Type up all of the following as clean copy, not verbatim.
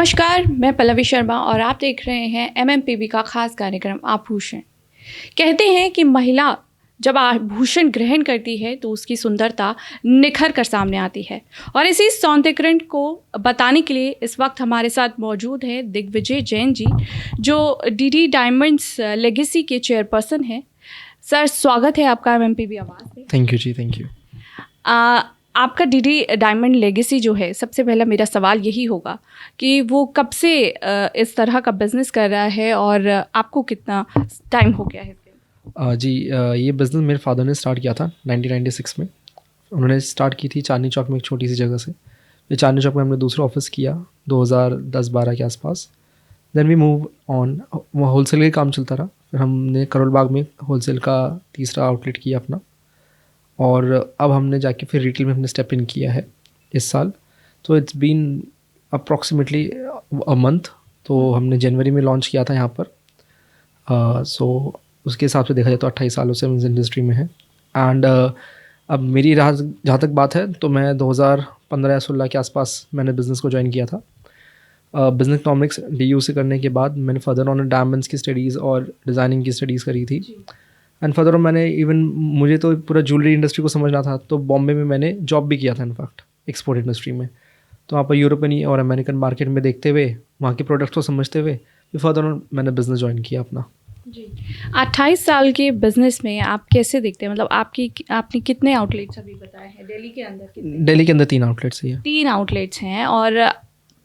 नमस्कार, मैं पल्लवी शर्मा और आप देख रहे हैं एमएमपीबी का खास कार्यक्रम आभूषण। कहते हैं कि महिला जब आभूषण ग्रहण करती है तो उसकी सुंदरता निखर कर सामने आती है और इसी सौंदर्यीकरण को बताने के लिए इस वक्त हमारे साथ मौजूद है दिग्विजय जैन जी, जो डीडी डायमंड्स लेगेसी के चेयरपर्सन हैं। सर, स्वागत है आपका एमएमपीबी आवाज़ में। थैंक यू जी, थैंक यू। आपका डीडी डायमंड लेगेसी जो है, सबसे पहला मेरा सवाल यही होगा कि वो कब से इस तरह का बिज़नेस कर रहा है और आपको कितना टाइम हो गया है? ये बिज़नेस मेरे फादर ने स्टार्ट किया था 1996 में। उन्होंने स्टार्ट की थी चांदनी चौक में, एक छोटी सी जगह से। फिर चांदनी चौक में हमने दूसरा ऑफिस किया 2010-12 के आसपास। देन वी मूव ऑन, वहाँ होलसेल का काम चलता रहा। फिर हमने करोल बाग में होलसेल का तीसरा आउटलेट किया अपना, और अब हमने जाके फिर रिटेल में हमने स्टेप इन किया है इस साल। तो it's been approximately a month. तो हमने जनवरी में लॉन्च किया था यहाँ पर। सो उसके हिसाब से देखा जाए तो 28 सालों से हम इस इंडस्ट्री में हैं। एंड अब मेरी राह जहाँ तक बात है तो मैं 2015 या 16 के आसपास मैंने बिज़नेस को ज्वाइन किया था। बिज़नेस इकोनॉमिक्स DU से करने के बाद मैंने फर्दर ऑन डायमंड्स की स्टडीज़ और डिज़ाइनिंग की स्टडीज़ करी थी। एंड फर्दर ऑन मैंने मुझे तो पूरा ज्वेलरी इंडस्ट्री को समझना था, तो बॉम्बे में मैंने जॉब भी किया था इनफैक्ट एक्सपोर्ट इंडस्ट्री में। तो वहाँ पर यूरोपियन और अमेरिकन मार्केट में देखते हुए, वहाँ के प्रोडक्ट्स को समझते हुए फिर फर्दर ऑन मैंने बिज़नेस ज्वाइन किया अपना। जी, 28 साल के बिजनेस में आप कैसे देखते हैं? मतलब आपने कितने आउटलेट्स अभी बताए हैं दिल्ली के अंदर? दिल्ली के अंदर 3 आउटलेट्स ही है। 3 आउटलेट्स हैं। और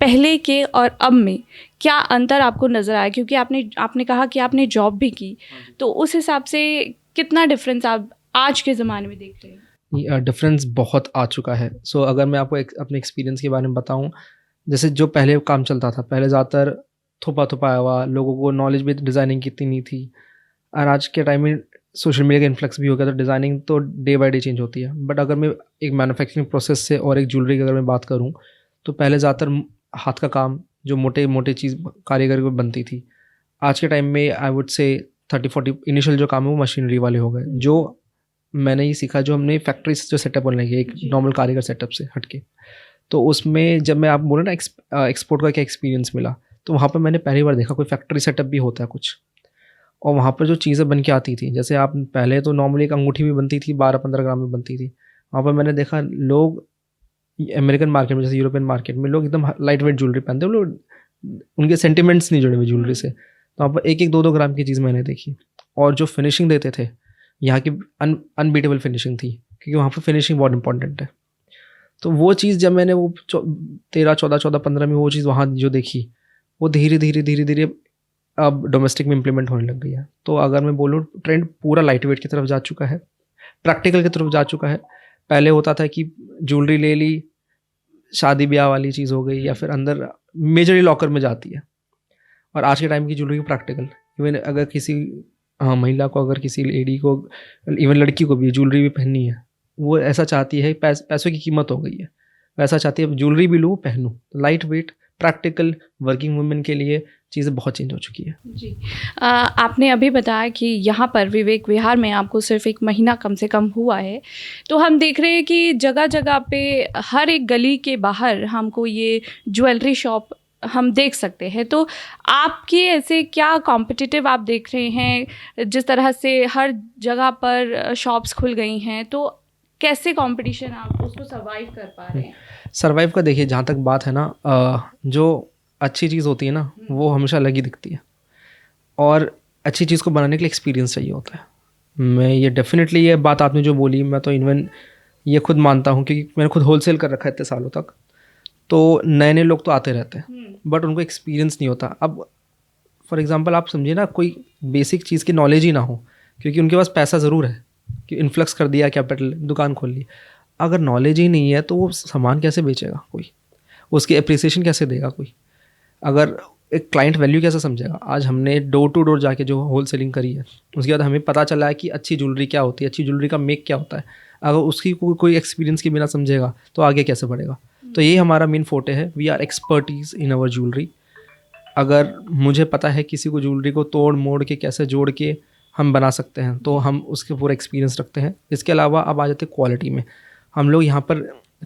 पहले के और अब में क्या अंतर आपको नज़र आया? क्योंकि आपने कहा कि आपने जॉब भी की, तो उस हिसाब से कितना डिफरेंस आप आज के ज़माने में देख रहे हैं? डिफरेंस बहुत आ चुका है। सो अगर मैं आपको अपने एक्सपीरियंस के बारे में बताऊँ, जैसे जो पहले काम चलता था, पहले ज़्यादातर थोपा हुआ, लोगों को नॉलेज भी डिज़ाइनिंग की इतनी नहीं थी। और आज के टाइम में सोशल मीडिया का इन्फ्लक्स भी हो गया, तो डिज़ाइनिंग तो डे बाय डे चेंज होती है। बट अगर मैं एक मैन्युफैक्चरिंग प्रोसेस से और एक ज्वेलरी की अगर मैं बात करूँ, तो पहले ज़्यादातर हाथ का काम, जो मोटे चीज़ कारीगर को बनती थी, आज के टाइम में आई वुड से 30-40 इनिशियल जो काम है वो मशीनरी वाले हो गए। जो मैंने ये सीखा, जो हमने फैक्ट्री से जो सेटअप बनने के एक नॉर्मल कारीगर सेटअप से हटके, तो उसमें जब मैं आप बोले ना एक्सपोर्ट का क्या एक्सपीरियंस मिला, तो वहाँ पर मैंने पहली बार देखा कोई फैक्ट्री सेटअप भी होता है कुछ। और वहाँ पर जो चीज़ें बन के आती थी, जैसे आप पहले तो नॉर्मली एक अंगूठी भी बनती थी 12-15 ग्राम में बनती थी। वहाँ पर मैंने देखा लोग अमेरिकन मार्केट में, जैसे यूरोपियन मार्केट में, लोग एकदम लाइट वेट ज्वेलरी पहनते हैं। लोग, उनके सेंटिमेंट्स नहीं जुड़े हुए ज्वेलरी से। तो वहाँ पर 1-1, 2-2 ग्राम की चीज़ मैंने देखी। और जो फिनिशिंग देते थे, यहाँ की अनबीटेबल फिनिशिंग थी, क्योंकि वहाँ पर फिनिशिंग बहुत इंपॉर्टेंट है। तो वो चीज़ जब मैंने वो 13-14-15 में वो चीज़ वहाँ जो देखी, वो धीरे धीरे अब डोमेस्टिक में इम्प्लीमेंट होने लग गई है। तो अगर मैं बोलूँ, ट्रेंड पूरा लाइट वेट की तरफ जा चुका है, प्रैक्टिकल की तरफ जा चुका है। पहले होता था कि ज्वेलरी ले ली, शादी ब्याह वाली चीज़ हो गई, या फिर अंदर मेजरली लॉकर में जाती है। और आज के टाइम की ज्वेलरी प्रैक्टिकल, इवन अगर किसी महिला को, अगर किसी लेडी को, इवन लड़की को भी ज्वेलरी भी पहननी है, वो ऐसा चाहती है, पैसों की कीमत हो गई है, वैसा चाहती है ज्वेलरी भी लूँ, पहनूँ। Light weight, practical, working women के लिए चीज़ें बहुत चेंज हो चुकी है। जी, आपने अभी बताया कि यहाँ पर विवेक विहार में आपको सिर्फ 1 महीना कम से कम हुआ है, तो हम देख रहे हैं कि जगह जगह पे, हर एक गली के बाहर हमको ये ज्वेलरी शॉप हम देख सकते हैं। तो आपके ऐसे क्या कॉम्पिटिटिव आप देख रहे हैं, जिस तरह से हर जगह पर शॉप्स खुल गई हैं, तो कैसे कंपटीशन आप उसको सर्वाइव कर पा रहे हैं? सर्वाइव का देखिए, जहाँ तक बात है ना, जो अच्छी चीज़ होती है ना, वो हमेशा अलग ही दिखती है। और अच्छी चीज़ को बनाने के लिए एक्सपीरियंस चाहिए होता है। मैं ये डेफिनेटली, ये बात आपने जो बोली, मैं तो इवन ये खुद मानता हूँ, क्योंकि मैंने खुद होलसेल कर रखा है इतने सालों तक। तो नए लोग तो आते रहते हैं, बट उनको एक्सपीरियंस नहीं होता। अब फॉर एग्जांपल आप समझिए ना, कोई बेसिक चीज़ की नॉलेज ही ना हो, क्योंकि उनके पास पैसा ज़रूर है कि इन्फ्लक्स कर दिया, कैपिटल, दुकान खोल ली। अगर नॉलेज ही नहीं है तो वो सामान कैसे बेचेगा कोई, उसकी एप्रिसिएशन कैसे देगा कोई, अगर एक क्लाइंट वैल्यू कैसे समझेगा। आज हमने डोर टू डोर जाके जो होल सेलिंग करी है, उसके बाद हमें पता चला है कि अच्छी ज्वेलरी क्या होती है, अच्छी ज्वेलरी का मेक क्या होता है। अगर उसकी कोई एक्सपीरियंस के बिना समझेगा तो आगे कैसे बढ़ेगा। तो यही हमारा मेन फोटे है, we are expertise in our jewellery. अगर मुझे पता है किसी को ज्वेलरी को तोड़ मोड़ के कैसे जोड़ के हम बना सकते हैं, तो हम उसके पूरा एक्सपीरियंस रखते हैं। इसके अलावा अब आ जाते क्वालिटी में, हम लोग यहाँ पर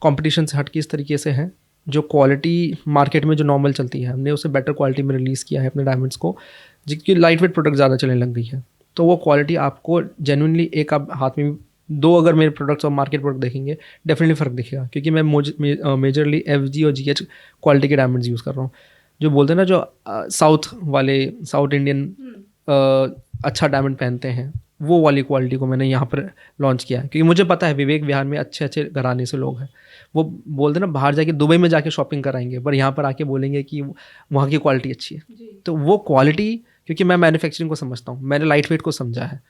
कंपटीशन से हट के इस तरीके से हैं, जो क्वालिटी मार्केट में जो नॉर्मल चलती है, हमने उसे बेटर क्वालिटी में रिलीज़ किया है अपने डायमंड्स को, जिसकी लाइट वेट प्रोडक्ट ज़्यादा चलने लग गई है। तो वो क्वालिटी आपको जेन्युइनली एक आप हाथ में दो अगर मेरे प्रोडक्ट्स और मार्केट प्रोडक्ट देखेंगे, डेफिनेटली फ़र्क दिखेगा, क्योंकि मैं मेजरली FG और GH क्वालिटी के डायमंड्स यूज़ कर रहा हूँ। जो बोलते हैं ना, जो साउथ इंडियन अच्छा डायमंड पहनते हैं, वो वाली क्वालिटी को मैंने यहाँ पर लॉन्च किया है, क्योंकि मुझे पता है विवेक विहार में अच्छे अच्छे घराने से लोग हैं। वो बोलते हैं ना, बाहर जाके दुबई में जाके शॉपिंग कराएंगे, पर यहाँ पर आके बोलेंगे कि वहाँ की क्वालिटी अच्छी है। तो वो क्वालिटी, क्योंकि मैं मैन्युफैक्चरिंग को समझता हूँ, मैंने लाइट वेट को समझा है,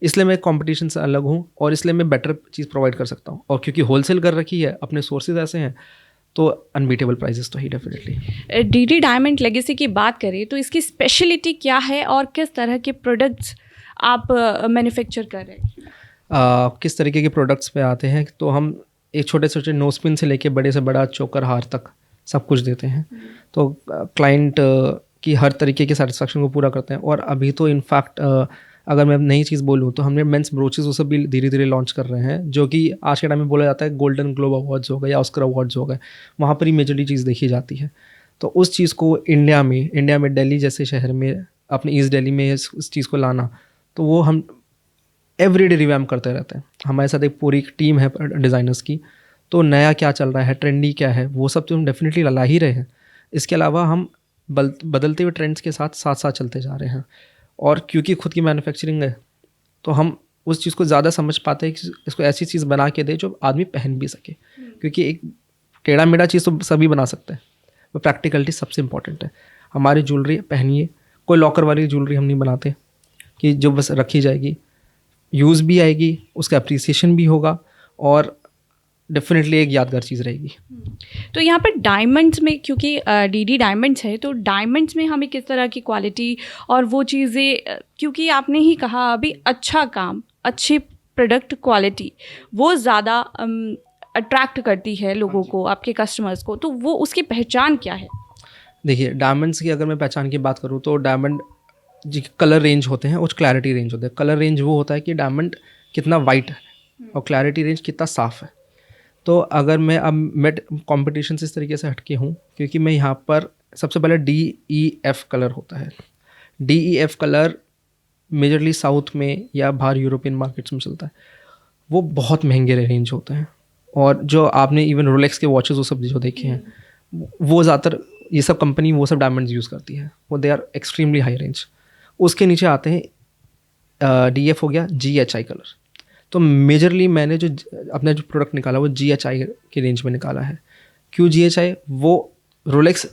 इसलिए मैं कंपटीशन से अलग हूँ और इसलिए मैं बेटर चीज़ प्रोवाइड कर सकता हूँ। और क्योंकि होलसेल कर रखी है, अपने सोर्सेज ऐसे हैं, तो अनबीटेबल प्राइसेस तो ही डेफिनेटली। डीडी डायमंड लेगेसी की बात करें तो इसकी स्पेशलिटी क्या है और किस तरह के प्रोडक्ट्स आप मैन्युफैक्चर कर रहे हैं? किस तरीके के प्रोडक्ट्स पे आते हैं, तो हम एक छोटे छोटे नोज पिन से लेके बड़े से बड़ा चोकर हार तक सब कुछ देते हैं। तो क्लाइंट की हर तरीके के सेटिस्फेक्शन को पूरा करते हैं। और अभी तो इनफैक्ट अगर मैं नई चीज़ बोलूँ तो हमने मेंस ब्रोचेस वो सब भी धीरे धीरे लॉन्च कर रहे हैं, जो कि आज के टाइम में बोला जाता है गोल्डन ग्लोब अवार्ड्स हो गए या ऑस्कर अवार्ड्स हो गए, वहाँ पर ही मेजरली चीज़ देखी जाती है। तो उस चीज़ को इंडिया में दिल्ली जैसे शहर में, अपने ईस्ट दिल्ली में इस चीज़ को लाना, तो वो हम एवरीडे रिवैम्प करते रहते हैं। हमारे साथ एक पूरी टीम है डिज़ाइनर्स की, तो नया क्या चल रहा है, ट्रेंडी क्या है, वो सब तो हम डेफिनेटली ला ही रहे हैं। इसके अलावा हम बदलते हुए ट्रेंड्स के साथ साथ चलते जा रहे हैं। और क्योंकि खुद की मैन्युफैक्चरिंग है, तो हम उस चीज़ को ज़्यादा समझ पाते हैं कि इसको ऐसी चीज़ बना के दे जो आदमी पहन भी सके, क्योंकि एक टेढ़ा मेढ़ा चीज़ तो सभी बना सकते हैं, वो प्रैक्टिकलिटी सबसे इम्पॉर्टेंट है। हमारी ज्वेलरी पहनिए, कोई लॉकर वाली ज्वेलरी हम नहीं बनाते कि जो बस रखी जाएगी, यूज़ भी आएगी, उसका अप्रिसिएशन भी होगा और डेफिनेटली एक यादगार चीज़ रहेगी। तो यहाँ पर डायमंड्स में, क्योंकि डीडी डायमंड्स है, तो डायमंड्स में हमें किस तरह की क्वालिटी और वो चीज़ें, क्योंकि आपने ही कहा अभी अच्छा काम, अच्छी प्रोडक्ट क्वालिटी, वो ज़्यादा अट्रैक्ट करती है लोगों को, आपके कस्टमर्स को, तो वो उसकी पहचान क्या है? देखिए, डायमंड्स की अगर मैं पहचान की बात करूँ तो डायमंड जी कलर रेंज होते हैं और क्लैरिटी रेंज होते हैं। कलर रेंज वो होता है कि डायमंड कितना वाइट है और क्लैरिटी रेंज कितना साफ़ है। तो अगर मैं कंपटीशन से इस तरीके से हटके हूँ, क्योंकि मैं यहाँ पर सबसे पहले DEF कलर होता है। DEF कलर मेजरली साउथ में या बाहर यूरोपियन मार्केट्स में चलता है। वो बहुत महंगे रेंज होते हैं, और जो आपने इवन रोलेक्स के वॉचेस वो सब जो देखे हैं, वो ज़्यादातर ये सब कंपनी वो सब डायमंड्स यूज़ करती है, वो they are extremely high range. उसके नीचे आते हैं DF हो गया, GHI कलर। तो मेजरली मैंने जो अपना जो प्रोडक्ट निकाला वो GHI की रेंज में निकाला है। क्यों GHI? वो रोलेक्स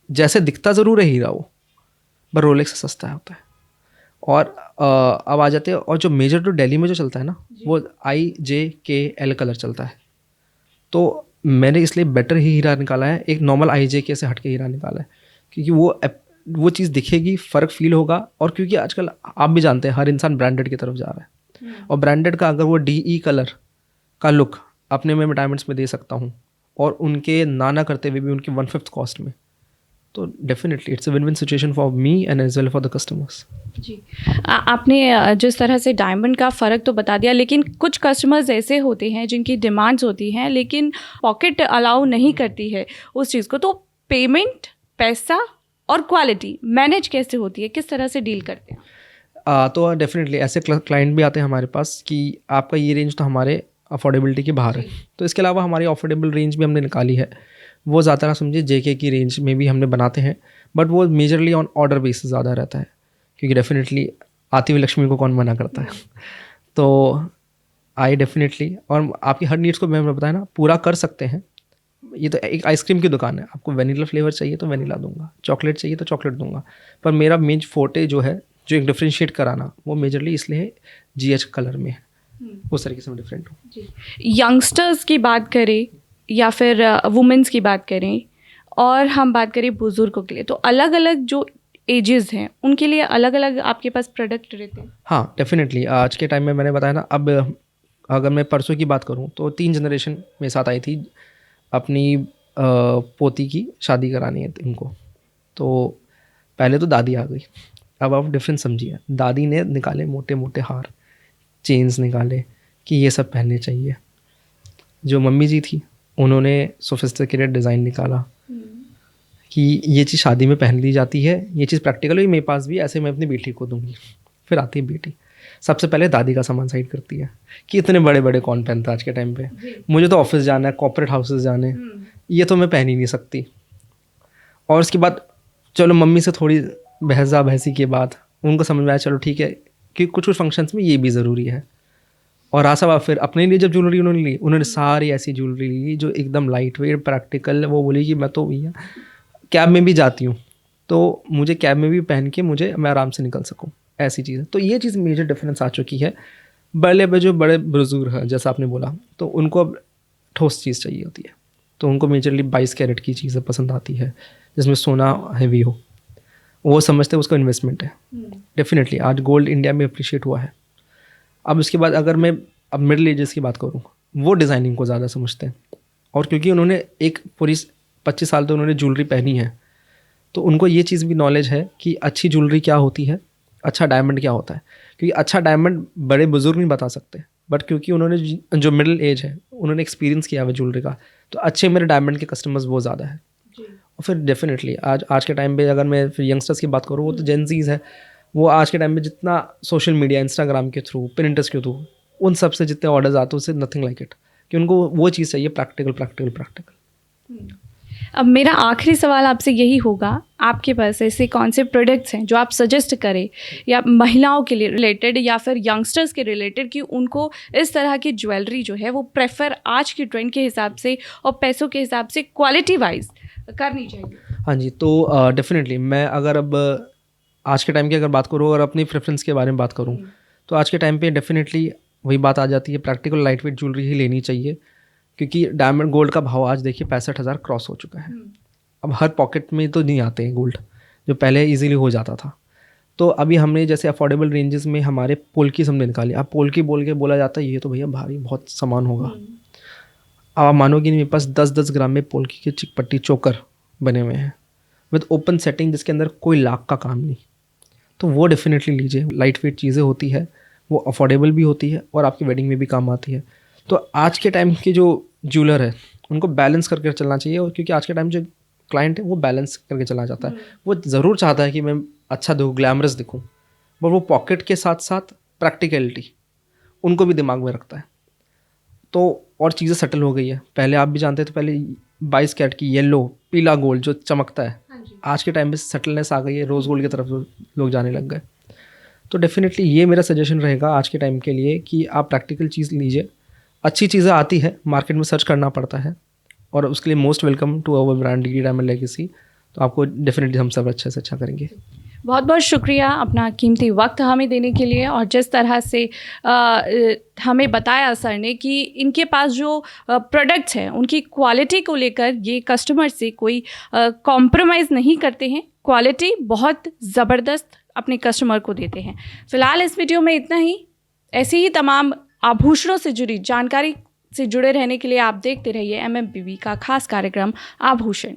जैसे दिखता ज़रूर है हीरा वो, पर रोलेक्स से सस्ता होता है। और अब आ जाते हैं, और जो मेजर तो दिल्ली में जो चलता है ना, वो IJKL कलर चलता है। तो मैंने इसलिए बेटर ही हीरा निकाला है, एक नॉर्मल IJK से हट के हीरा निकाला है, क्योंकि वो चीज़ दिखेगी, फ़र्क फील होगा। और क्योंकि आजकल आप भी जानते हैं हर इंसान ब्रांडेड की तरफ जा रहा है, और ब्रांडेड का अगर वो DE कलर का लुक अपने में डायमंड्स में दे सकता हूँ और उनके ना करते हुए भी उनकी 1/5 कॉस्ट में, तो definitely it's a win win situation for me and as well for the customers. जी, आपने जिस तरह से डायमंड का फ़र्क तो बता दिया, लेकिन कुछ कस्टमर्स ऐसे होते हैं जिनकी डिमांड्स होती हैं लेकिन पॉकेट अलाउ नहीं करती है उस चीज़ को, तो पेमेंट, पैसा और क्वालिटी मैनेज कैसे होती है, किस तरह से डील करते हैं? तो डेफिनेटली ऐसे क्लाइंट भी आते हैं हमारे पास कि आपका ये रेंज तो हमारे अफोर्डेबिलिटी के बाहर है। तो इसके अलावा हमारी अफोर्डेबल रेंज भी हमने निकाली है, वो ज़्यादा समझिए JK की रेंज में भी हमने बनाते हैं, बट वो मेजरली ऑन ऑर्डर बेसिस ज़्यादा रहता है, क्योंकि डेफिनेटली आती हुई लक्ष्मी को कौन मना करता है। तो आई डेफिनेटली, और आपकी हर नीड्स को मैंने बताया ना, पूरा कर सकते हैं। ये तो एक आइसक्रीम की दुकान है, आपको वेनिला फ्लेवर चाहिए तो वेनिला दूंगा, चॉकलेट चाहिए तो चॉकलेट दूंगा, पर मेरा मेन फोटे जो है, जो एक डिफ्रेंशिएट कराना, वो मेजरली इसलिए GH कलर में है, उस तरीके से मैं डिफरेंट हूँ। यंगस्टर्स की बात करें या फिर वुमेंस की बात करें, और हम बात करें बुज़ुर्गों के लिए, तो अलग अलग जो एजेस हैं उनके लिए अलग अलग आपके पास प्रोडक्ट रहते हैं? हाँ डेफिनेटली, आज के टाइम में मैंने बताया ना, अब अगर मैं परसों की बात करूँ तो 3 जनरेशन मेरे साथ आई थी, अपनी पोती की शादी करानी है इनको। तो पहले तो दादी आ गई, अब आप डिफरेंस समझिए, दादी ने निकाले मोटे मोटे हार, चेन्स निकाले कि ये सब पहनने चाहिए। जो मम्मी जी थी उन्होंने सोफिस्टिकेटेड डिज़ाइन निकाला कि ये चीज़ शादी में पहन ली जाती है, ये चीज़ प्रैक्टिकल हुई मेरे पास भी, ऐसे मैं अपनी बेटी को दूंगी। फिर आती है बेटी, सबसे पहले दादी का सामान साइड करती है कि इतने बड़े बड़े कौन पहनता है आज के टाइम पे, मुझे तो ऑफिस जाना है, कॉर्पोरेट हाउसेस जाने हैं, ये तो मैं पहन ही नहीं सकती। और उसके बाद चलो मम्मी से थोड़ी बहसा बहसी के बाद उनको समझ में आया चलो ठीक है कि कुछ कुछ फंक्शंस में ये भी ज़रूरी है। और आशा फिर अपने लिए जब ज्वेलरी उन्होंने ली, उन्होंने सारी ऐसी ज्वेलरी ली जो एकदम लाइट वेट प्रैक्टिकल। वो बोली कि मैं तो भैया कैब में भी जाती हूँ तो मुझे कैब में भी पहन के मैं आराम से निकल सकूँ, ऐसी चीज़ है। तो ये चीज़ मेजर डिफरेंस आ चुकी है। जो बड़े बुजुर्ग हैं जैसा आपने बोला, तो उनको अब ठोस चीज़ चाहिए होती है, तो उनको मेजरली 22 कैरेट की चीज़ें पसंद आती है जिसमें सोना हैवी हो, वो समझते हैं उसका इन्वेस्टमेंट है। डेफिनेटली आज गोल्ड इंडिया में अप्रिशिएट हुआ है। अब उसके बाद अगर मैं अब मिडिल एजेस की बात करूँ, वो डिज़ाइनिंग को ज़्यादा समझते हैं, और क्योंकि उन्होंने एक पूरी 25 साल तो उन्होंने ज्वेलरी पहनी है, तो उनको ये चीज़ भी नॉलेज है कि अच्छी ज्वेलरी क्या होती है, अच्छा डायमंड क्या होता है। क्योंकि अच्छा डायमंड बड़े बुजुर्ग नहीं बता सकते, बट क्योंकि उन्होंने जो मिडिल एज है उन्होंने एक्सपीरियंस किया हुआ ज्वेलरी का, तो अच्छे मेरे डायमंड के कस्टमर्स वो ज़्यादा है। और फिर डेफिनेटली आज के टाइम पे अगर मैं फिर यंगस्टर्स की बात करूँ, वो तो जेनजीज है, वो आज के टाइम में जितना सोशल मीडिया, इंस्टाग्राम के थ्रू, पिनिंटरेस्ट के थ्रू, उन सब से जितने ऑर्डर्स आते हैं उससे नथिंग लाइक इट, कि उनको वो चीज़ चाहिए प्रैक्टिकल प्रैक्टिकल प्रैक्टिकल। अब मेरा आखिरी सवाल आपसे यही होगा, आपके पास ऐसे कौन से प्रोडक्ट्स हैं जो आप सजेस्ट करें या महिलाओं के लिए रिलेटेड या फिर यंगस्टर्स के रिलेटेड, कि उनको इस तरह की ज्वेलरी जो है वो प्रेफर आज की ट्रेंड के हिसाब से और पैसों के हिसाब से क्वालिटी वाइज करनी चाहिए? हाँ जी, तो डेफिनेटली मैं अगर अब आज के टाइम की अगर बात करूँ और अपनी प्रेफरेंस के बारे में बात करूँ, तो आज के टाइम पे डेफिनेटली वही बात आ जाती है, प्रैक्टिकल लाइट वेट ज्वेलरी ही लेनी चाहिए। क्योंकि डायमंड गोल्ड का भाव आज देखिए 65,000 क्रॉस हो चुका है। अब हर पॉकेट में तो नहीं आते हैं गोल्ड, जो पहले इजीली हो जाता था। तो अभी हमने जैसे अफोर्डेबल रेंजेस में हमारे पोल्की हमने निकाली। अब पोल्की बोल के बोला जाता है ये तो भैया भारी बहुत सामान होगा। अब आप मानोगे नहीं, मेरे पास 10-10 ग्राम में पोल्की के चिकपट्टी चोकर बने हुए हैं विद ओपन सेटिंग, जिसके अंदर कोई लाख का काम नहीं। तो वो डेफिनेटली लीजिए, लाइट वेट चीज़ें होती है, वो अफोर्डेबल भी होती है और आपकी वेडिंग में भी काम आती है। तो आज के टाइम के जो ज्वेलर है उनको बैलेंस करके चलना चाहिए, और क्योंकि आज के टाइम जो क्लाइंट है वो बैलेंस करके चलना चाहता है। वो ज़रूर चाहता है कि मैं अच्छा दिखूँ, ग्लैमरस दिखूँ, पर वो पॉकेट के साथ साथ प्रैक्टिकलिटी उनको भी दिमाग में रखता है। तो और चीज़ें सेटल हो गई है। पहले आप भी जानते थे, पहले 22 कैरेट की येलो पीला गोल्ड जो चमकता है, आज के टाइम में सेटलनेस आ गई है, रोज़ गोल्ड की तरफ लोग जाने लग गए। तो डेफिनेटली ये मेरा सजेशन रहेगा आज के टाइम के लिए कि आप प्रैक्टिकल चीज़ लीजिए। अच्छी चीज़ें आती है, मार्केट में सर्च करना पड़ता है, और उसके लिए most welcome to our brand DD diamond legacy. तो आपको डेफिनेटली हम सब अच्छे से अच्छा करेंगे। बहुत बहुत शुक्रिया अपना कीमती वक्त हमें देने के लिए, और जिस तरह से हमें बताया सर ने कि इनके पास जो प्रोडक्ट्स हैं उनकी क्वालिटी को लेकर ये कस्टमर से कोई कॉम्प्रोमाइज़ नहीं करते हैं, क्वालिटी बहुत ज़बरदस्त अपने कस्टमर को देते हैं। फ़िलहाल इस वीडियो में इतना ही। ऐसे ही तमाम आभूषणों से जुड़ी जानकारी से जुड़े रहने के लिए आप देखते रहिए MMPV का खास कार्यक्रम आभूषण।